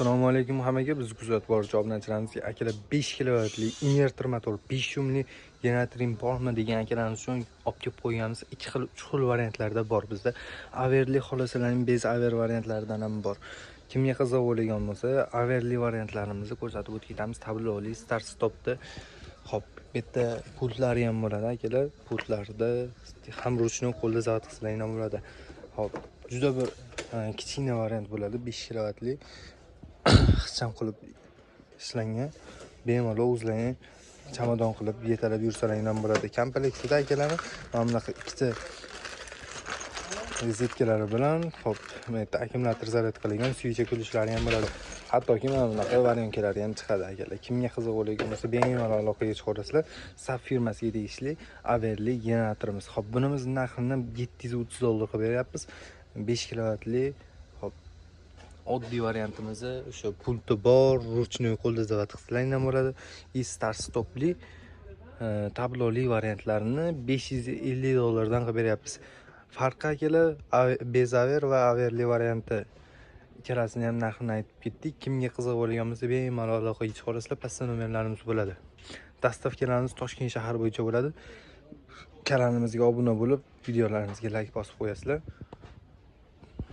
Assalomu alaykum hammaga. Biz kuzatib boruvchi obunachilarimizga akalar 5 kilovatli invertor motor 5 shumli generatoring bormi degan akalarimiz uchun olib kelib qo'yganmiz. 2 xil 3 xil variantlarda bor bizda. Averli xolosalarning bez aver variantlaridan ham bor. Kimga qiziq bo'lgan bo'lsa, averli variantlarimizni ko'rsatib o'tamiz. Tabloli start stopda. Xo'p, bu yerda pultlari ham bo'ladi akalar. Pultlarda ham ruchnoy qo'lda zavat qilsanglar ham bo'ladi. Xo'p, juda bir kichkina variant bo'ladi, 5 kilovatli. Ixcham qilib ishlangan, bemalol o'zlaring chamadon qilib yetalab yursalar ham bo'ladi. Kompleksida akalar mana bunaqa ikkita rozetkalari bilan, hop, bu yerda akkumulyator zaryad qilingan suyucha kulishlari ham bo'ladi. Hattoki mana bunaqa variantkalari ham chiqadi akalar. Kimga qiziq bo'lgan bo'lsa, bemalol aloqaga chiqaverasizlar. SAP firmasiga tegishli Averli generatorimiz. Hop, bunimiz narxini $730 qilib beryapmiz. 5 kilovatli. Hop, oddiy variantimizni o'sha pulti bor, ruchnoy qo'lda zavat qilsanglar ham bo'ladi. Start stopli tabloli variantlarini $550 dan qilib beryapmiz. Farqi akalar, bezaver va averli varianti ikkalasini ham narxini aytib ketdik. Kimga qiziq bo'lgan bo'lsa, bemalol aloqaga chiqaverasizlar. Pastda nomerlarimiz bo'ladi. Dastavkalarimiz Toshkent shahar bo'yicha bo'ladi. Kanalimizga obuna bo'lib, videolarimizga like bosib qo'yasizlar.